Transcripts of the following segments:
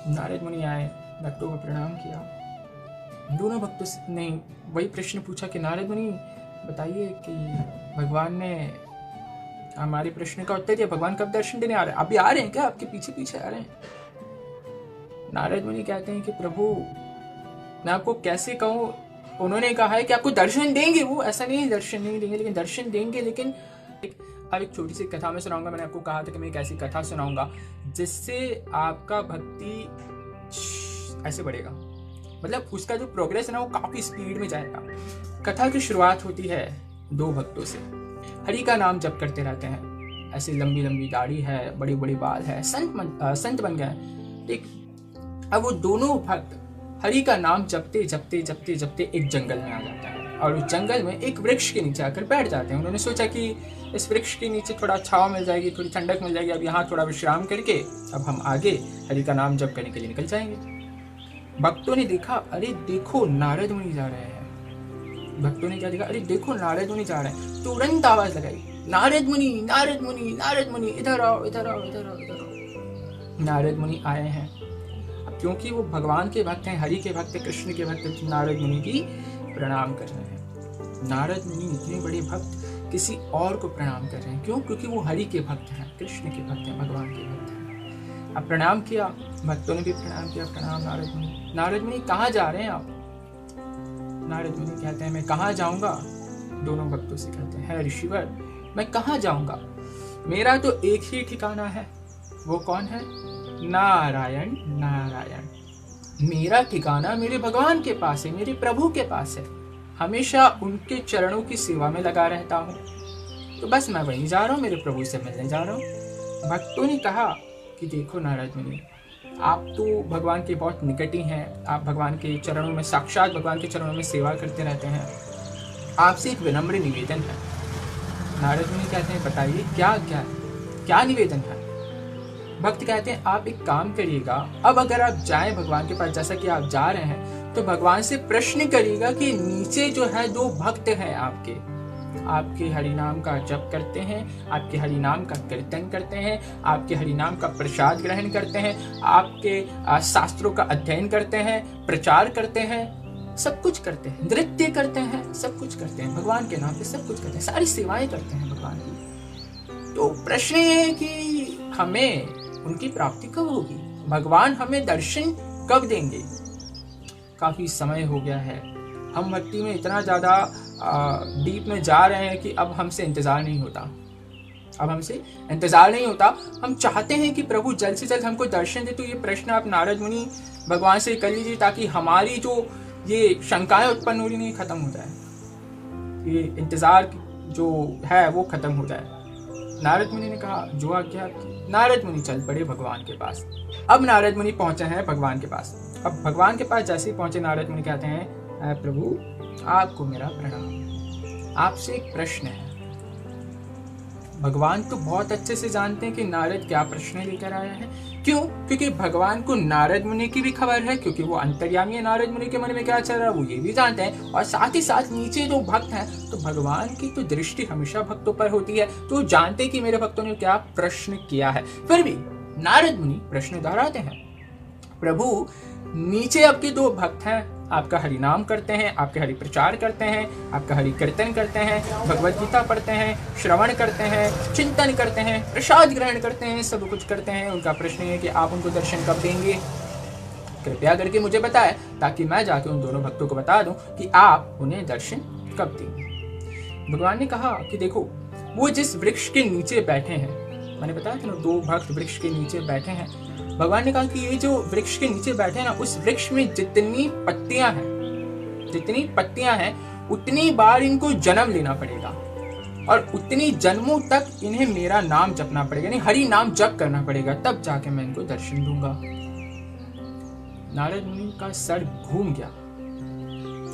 नारद मुनि आए, भक्तों को प्रणाम किया। दोनों भक्तों ने वही प्रश्न पूछा कि नारद मुनि बताइए कि भगवान ने हमारे प्रश्न का उत्तर दिया, भगवान कब दर्शन देने आ रहे हैं? अभी आ रहे हैं क्या? आपके पीछे पीछे आ रहे हैं? नारद मुनि कहते हैं कि प्रभु मैं आपको कैसे कहूँ, उन्होंने कहा है कि आपको दर्शन देंगे, वो ऐसा नहीं है दर्शन नहीं देंगे, लेकिन दर्शन देंगे। लेकिन अब एक छोटी सी कथा में सुनाऊंगा। मैंने आपको कहा था कि मैं एक ऐसी कथा सुनाऊंगा जिससे आपका भक्ति ऐसे बढ़ेगा, मतलब उसका जो प्रोग्रेस है ना वो काफी स्पीड में जाएगा। कथा की शुरुआत होती है दो भक्तों से, हरि का नाम जप करते रहते हैं, ऐसे लंबी लंबी दाढ़ी है, बड़ी बड़ी बाल है, संत बन गए। ठीक, अब वो दोनों भक्त हरि का नाम जपते जपते जपते जपते एक जंगल में आ जाता है और उस जंगल में एक वृक्ष के नीचे आकर बैठ जाते हैं। उन्होंने सोचा कि इस वृक्ष के नीचे थोड़ा छांव मिल जाएगी, थोड़ी ठंडक मिल जाएगी, अब यहाँ थोड़ा विश्राम करके अब हम आगे हरि का नाम जप करने के लिए निकल जाएंगे। भक्तों ने देखा, अरे देखो नारद मुनि जा रहे हैं। भक्तों ने क्या देखा, अरे देखो नारद मुनि जा रहे हैं। तुरंत आवाज लगाई, नारद मुनि नारद मुनि नारद मुनि, इधर आओ इधर आओ इधर आओ इधर आओ। नारद मुनि आए हैं। अब क्योंकि वो भगवान के भक्त हैं, हरि के भक्त हैं, कृष्ण के भक्त हैं, नारद मुनि की प्रणाम कर रहे हैं। नारद मुनि इतने बड़े भक्त किसी और को प्रणाम कर रहे हैं, क्यों? क्योंकि वो हरि के भक्त हैं, कृष्ण के भक्त हैं, भगवान के भक्त हैं। अब प्रणाम किया, भक्तों ने भी प्रणाम किया, प्रणाम नारद मुनि। नारद मुनि कहाँ जा रहे हैं आप? नारद मुनि कहते हैं मैं कहाँ जाऊंगा? दोनों भक्तों से कहते हैं ऋषिवर मैं कहाँ जाऊंगा, मेरा तो एक ही ठिकाना है। वो कौन है? नारायण नारायण। मेरा ठिकाना मेरे भगवान के पास है, मेरे प्रभु के पास है। हमेशा उनके चरणों की सेवा में लगा रहता हूँ, तो बस मैं वहीं जा रहा हूँ, मेरे प्रभु से मिलने जा रहा हूँ। भक्तों ने कहा कि देखो नारद मुनि, आप तो भगवान के बहुत निकट ही हैं, आप भगवान के चरणों में, साक्षात भगवान के चरणों में सेवा करते रहते हैं, आपसे एक विनम्र निवेदन है। नारद मुनि कहते हैं बताइए क्या क्या क्या निवेदन है? भक्त कहते हैं आप एक काम करिएगा, अब अगर आप जाएं भगवान के पास, जैसा कि आप जा रहे हैं, तो भगवान से प्रश्न करिएगा कि नीचे जो है दो भक्त हैं आपके हरि नाम का जप करते हैं, आपके हरि नाम का कीर्तन करते हैं, आपके हरि नाम का प्रसाद ग्रहण करते हैं, आपके शास्त्रों का अध्ययन करते हैं, प्रचार करते हैं, सब कुछ करते हैं, नृत्य करते हैं, सब कुछ करते हैं, भगवान के नाम पे सब कुछ करते हैं, सारी सेवाएं करते हैं भगवान की। तो प्रश्न ये है कि हमें उनकी प्राप्ति कब होगी? भगवान हमें दर्शन कब देंगे? काफी समय हो गया है, हम भक्ति में इतना ज्यादा डीप में जा रहे हैं कि अब हमसे इंतजार नहीं होता, अब हमसे इंतजार नहीं होता। हम चाहते हैं कि प्रभु जल्द से जल्द हमको दर्शन दे। तो ये प्रश्न आप नारद मुनि भगवान से कर लीजिए, ताकि हमारी जो ये शंकाएं उत्पन्न हो रही नहीं खत्म हो जाए, ये इंतजार जो है वो खत्म हो जाए। नारद मुनि ने कहा जो आज्ञा आपकी। नारद मुनि चल पड़े भगवान के पास। अब नारद मुनि पहुंचे हैं भगवान के पास। अब भगवान के पास जैसे ही पहुंचे, नारद मुनि कहते हैं प्रभु आपको मेरा प्रणाम, आपसे एक प्रश्न है। भगवान तो बहुत अच्छे से जानते हैं कि नारद क्या प्रश्न लेकर आया है। क्यों? क्योंकि भगवान को नारद मुनि की भी खबर है, क्योंकि वो अंतर्यामी है, नारद मुनि के मन में क्या चल रहा है वो ये भी जानते हैं। और साथ ही साथ नीचे जो भक्त हैं, तो भगवान की तो दृष्टि हमेशा भक्तों पर होती है, तो जानते हैं कि मेरे भक्तों ने क्या प्रश्न किया है। फिर भी नारद मुनि प्रश्न दोहराते हैं, प्रभु नीचे आपके दो भक्त हैं, आपका हरि नाम करते हैं, आपके हरि प्रचार करते हैं, आपका हरि कीर्तन करते हैं, भगवत गीता पढ़ते हैं, श्रवण करते हैं, चिंतन करते हैं, प्रसाद ग्रहण करते हैं, सब कुछ करते हैं। उनका प्रश्न है कि आप उनको दर्शन कब देंगे? कृपया करके मुझे बताएं, ताकि मैं जाके उन दोनों भक्तों को बता दूं कि आप उन्हें दर्शन कब देंगे। भगवान ने कहा कि देखो, वो जिस वृक्ष के नीचे बैठे हैं, मैंने बताया था ना, दो भक्त वृक्ष के नीचे बैठे हैं। भगवान ने कहा कि ये जो वृक्ष के नीचे बैठे हैं ना, उस वृक्ष में जितनी पत्तियां हैं उतनी बार इनको जन्म लेना पड़ेगा, और उतनी जन्मों तक इन्हें मेरा नाम जपना पड़ेगा, यानी हरि नाम जप करना पड़ेगा, तब जाके मैं इनको दर्शन दूंगा। नारद मुनि का सर घूम गया।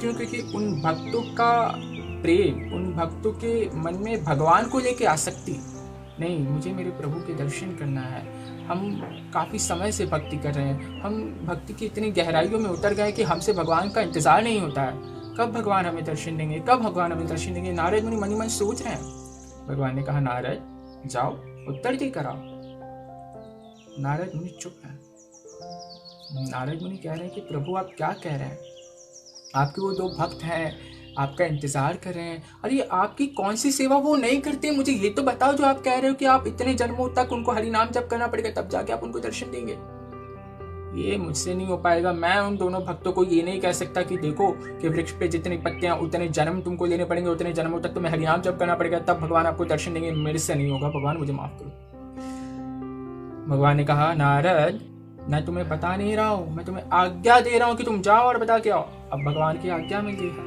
क्यों? क्योंकि उन भक्तों का प्रेम, उन भक्तों के मन में भगवान को लेके आसक्ति नहीं, मुझे मेरे प्रभु के दर्शन करना है। हम काफ़ी समय से भक्ति कर रहे हैं, हम भक्ति की इतनी गहराइयों में उतर गए कि हमसे भगवान का इंतजार नहीं होता है, कब भगवान हमें दर्शन देंगे, कब भगवान हमें दर्शन देंगे। नारद मुनि मन ही मन सोच रहे हैं। भगवान ने कहा नारद जाओ उत्तर देकर आओ। नारद मुनि चुप है। नारद मुनि कह रहे हैं कि प्रभु आप क्या कह रहे हैं, आपके वो 2 भक्त हैं, आपका इंतजार कर रहे हैं। अरे आपकी कौन सी सेवा वो नहीं करते, मुझे ये तो बताओ। जो आप कह रहे हो कि आप इतने जन्मों तक उनको हरि नाम जप करना पड़ेगा तब जाके आप उनको दर्शन देंगे, ये मुझसे नहीं हो पाएगा। मैं उन दोनों भक्तों को ये नहीं कह सकता कि देखो कि वृक्ष पे जितनी पत्तियां उतने जन्म तुमको लेने पड़ेंगे, उतने जन्मों तक तुम्हें हरिनाम जप करना पड़ेगा तब भगवान आपको दर्शन देंगे। मेरे से नहीं होगा भगवान, मुझे माफ करो। भगवान ने कहा नारद मैं तुम्हें बता नहीं रहा हूं, मैं तुम्हें आज्ञा दे रहा हूं कि तुम जाओ और बता के आओ। अब भगवान की आज्ञा मिल गई है,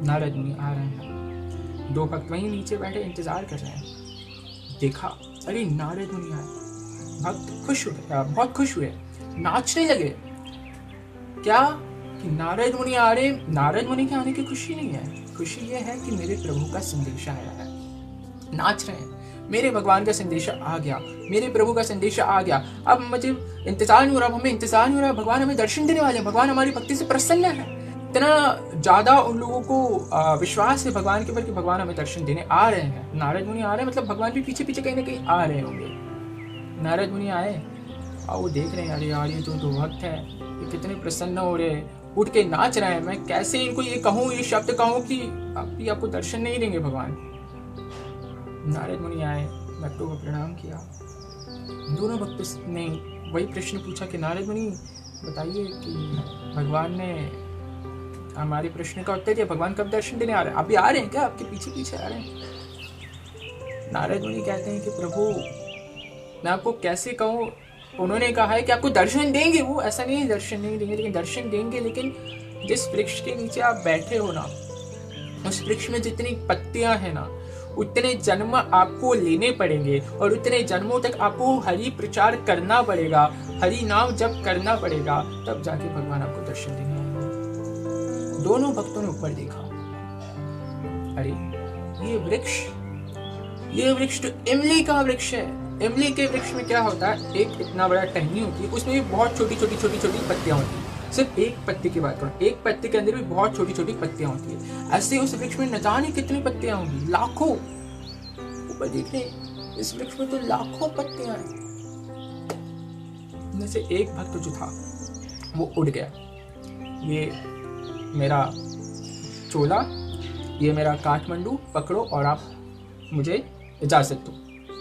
नारद मुनि आ रहे हैं। 2 भक्त वहीं नीचे बैठे इंतजार कर रहे हैं। देखा अरे नारद मुनि आए, भक्त खुश हुए, बहुत खुश हुए, नाचने लगे। क्या कि नारद मुनि आ रहे। नारद मुनि के आने की खुशी नहीं है, खुशी ये है कि मेरे प्रभु का संदेशा आया है। नाच रहे हैं, मेरे भगवान का संदेशा आ गया, मेरे प्रभु का संदेशा आ गया। अब मुझे इंतजार नहीं हो रहा, हमें इंतजार नहीं हो रहा, भगवान हमें दर्शन देने वाले हैं, भगवान हमारी भक्ति से प्रसन्न है। इतना ज्यादा उन लोगों को विश्वास है भगवान के ऊपर कि भगवान हमें दर्शन देने आ रहे हैं। नारद मुनि आ रहे हैं मतलब भगवान भी पीछे पीछे कहीं ना कहीं आ रहे होंगे। नारद मुनि आए और वो देख रहे हैं अरे यार ये तो 2 भक्त है, ये कितने प्रसन्न हो रहे हैं, उठ के नाच रहे हैं। मैं कैसे इनको ये कहूँ, ये शब्द कहूँ कि अभी आपको दर्शन नहीं देंगे भगवान। नारद मुनि आए, भक्तों को प्रणाम किया। दोनों भक्तों ने वही प्रश्न पूछा कि नारद मुनि बताइए कि भगवान ने हमारे प्रश्न का उत्तर दिया, भगवान कब दर्शन देने आ रहे हैं, अभी आ रहे हैं क्या, आपके पीछे पीछे आ रहे हैं। नारद मुनि कहते हैं कि प्रभु मैं आपको कैसे कहूँ, उन्होंने कहा है कि आपको दर्शन देंगे, वो ऐसा नहीं है दर्शन नहीं देंगे, लेकिन दर्शन देंगे। लेकिन जिस वृक्ष के नीचे आप बैठे हो ना, उस वृक्ष में जितनी पत्तियां हैं ना, उतने जन्म आपको लेने पड़ेंगे और उतने जन्मों तक आपको हरि प्रचार करना पड़ेगा, हरि नाम जप करना पड़ेगा, तब जाके भगवान आपको दर्शन देंगे। दोनों भक्तों ने ऊपर देखा, अरे ये वृक्ष तो इमली का वृक्ष है। इमली के वृक्ष में क्या होता है, एक इतना बड़ा टहनी होती है, उसमें भी बहुत छोटी छोटी पत्तियां होती है। सिर्फ एक पत्ती की बात करो, एक पत्ती के अंदर भी बहुत छोटी छोटी पत्तियां होती है। ऐसे उस वृक्ष में न जाने कितनी पत्तियां होंगी, लाखों। ऊपर देखने इस वृक्ष में तो लाखों पत्तियां हैं। उनमें से एक भक्त जो था वो उड़ गया, ये मेरा चोला, ये मेरा काठमांडू पकड़ो और आप मुझे इजाजत दो,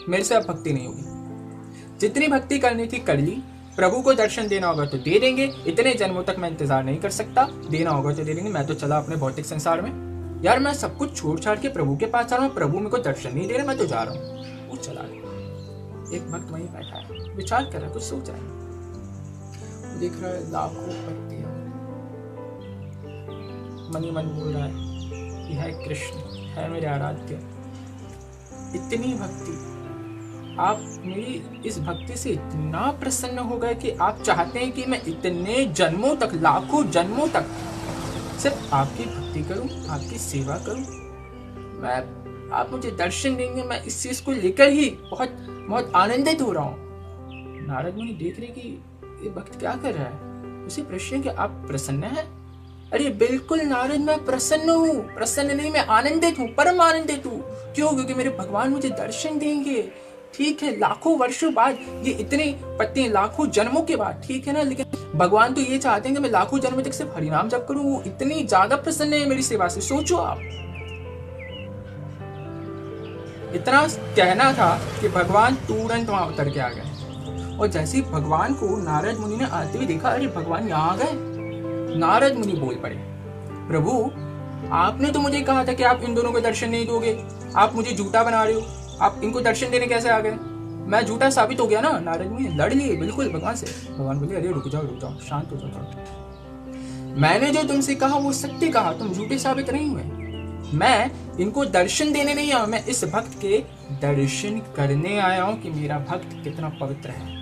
मेरे से अब भक्ति नहीं होगी। जितनी भक्ति करनी थी कर ली, प्रभु को दर्शन देना होगा तो दे देंगे, इतने जन्मों तक मैं इंतजार नहीं कर सकता, देना होगा तो दे देंगे। मैं तो चला अपने भौतिक संसार में, यार मैं सब कुछ छोड़ छाड़ के प्रभु के पास आ रहा हूँ, प्रभु मेरे को दर्शन नहीं दे रहे, मैं तो जा रहा हूँ। वो चला गया। एक भक्त वहीं बैठा है, विचार कर रहा है, कुछ सोच रहा है, देख रहा है लाखों पत्तियां, मनी मन बोल रहा है यह है कृष्ण, है मेरे आराध्य। इतनी भक्ति, आप मेरी इस भक्ति से इतना प्रसन्न हो गए कि आप चाहते हैं कि मैं इतने जन्मों तक, लाखों जन्मों तक सिर्फ आपकी भक्ति करूं, आपकी सेवा करूं। आप मुझे दर्शन देंगे, मैं इस चीज को लेकर ही बहुत बहुत आनंदित हो रहा हूं। नारद मुनि देख रहे कि ये भक्त क्या कर रहा है, उसे प्रश्न कि आप प्रसन्न हैं? अरे बिल्कुल नारद, मैं प्रसन्न हूँ, प्रसन्न नहीं मैं आनंदित हूँ, परम आनंदित हूँ। क्यों? क्योंकि मेरे भगवान मुझे दर्शन देंगे। ठीक है, लाखों वर्षों बाद, ये इतनी पत्तियां लाखों जन्मों के बाद, ठीक है ना, लेकिन भगवान तो ये चाहते हैं कि मैं लाखों जन्मों तक सिर्फ हरिनाम जप करूं। वो इतनी ज्यादा प्रसन्न है मेरी सेवा से। सोचो आप, इतना कहना था कि भगवान तुरंत वहां उतर के आ गए। और जैसे ही भगवान को नारद मुनि ने आते हुए देखा, अरे भगवान यहाँ आ गए। नारद मुनि बोल पड़े, प्रभु आपने तो मुझे कहा था कि आप इन दोनों को दर्शन नहीं दोगे, आप मुझे झूठा बना रहे हो, आप इनको दर्शन देने कैसे आ गए? मैं झूठा साबित हो गया ना। नारद मुनि लड़ लिए बिल्कुल भगवान से। भगवान बोले, अरे रुक जाओ, शांत हो जाओ। मैंने जो तुमसे कहा वो सत्य कहा, तुम झूठे साबित नहीं हुए। मैं इनको दर्शन देने नहीं आया, मैं इस भक्त के दर्शन करने आया हूं कि मेरा भक्त कितना पवित्र है,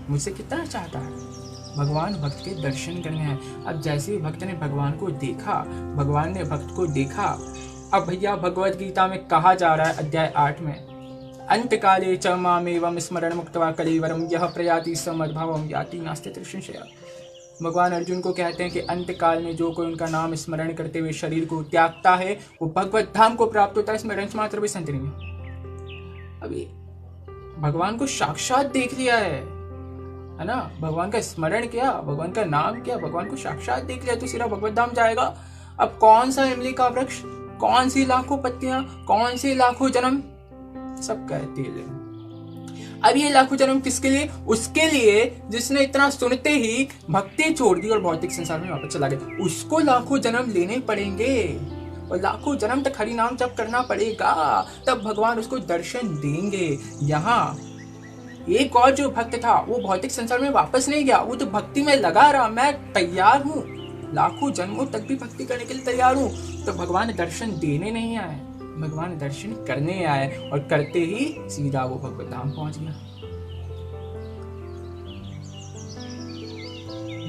मुझसे कितना चाहता है। भगवान भक्त के दर्शन करने हैं। अब जैसे ही भक्त ने भगवान को देखा, भगवान ने भक्त को देखा। अब भैया भगवत गीता में कहा जा रहा है अध्याय 8 में, अंत काले च मामेवं स्मरण मुक्त्वा कलेवरम यह प्रयाति स मद्भावम याति नास्ति संशय। भगवान अर्जुन को कहते हैं कि अंत काल में जो कोई उनका नाम स्मरण करते हुए शरीर को त्यागता है वो भगवत धाम को प्राप्त होता है, इसमें रंच मात्र भी संत नहीं है। अभी भगवान को साक्षात देख लिया है है ना, भगवान का स्मरण किया, भगवान का नाम किया, भगवान को साक्षात देख लिया तो सीधा भगवत धाम जाएगा। अब कौन सा इमली का वृक्ष, कौन सी लाखों पत्तियां, कौन सी लाखों जन्म, सब कहते हैं। अब ये लाखों जन्म किसके लिए? उसके लिए जिसने इतना सुनते ही भक्ति छोड़ दी और भौतिक संसार में वापस चला गया। उसको लाखों जन्म लेने पड़ेंगे और लाखों जन्म तक हरि नाम जप करना पड़ेगा, तब भगवान उसको दर्शन देंगे। यहाँ एक और जो भक्त था वो भौतिक संसार में वापस नहीं गया, वो तो भक्ति में लगा रहा, मैं तैयार हूँ, लाखों जन्मों तक भी भक्ति करने के लिए तैयार हूँ। तो भगवान दर्शन देने नहीं आए, भगवान दर्शन करने आए और करते ही सीधा वो भगवत धाम पहुंच गया।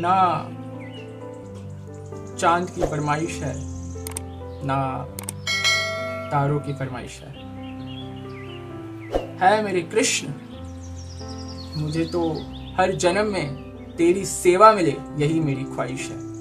ना चांद की फरमाइश है, ना तारों की फरमाइश है मेरे कृष्ण, मुझे तो हर जन्म में तेरी सेवा मिले, यही मेरी ख्वाहिश है।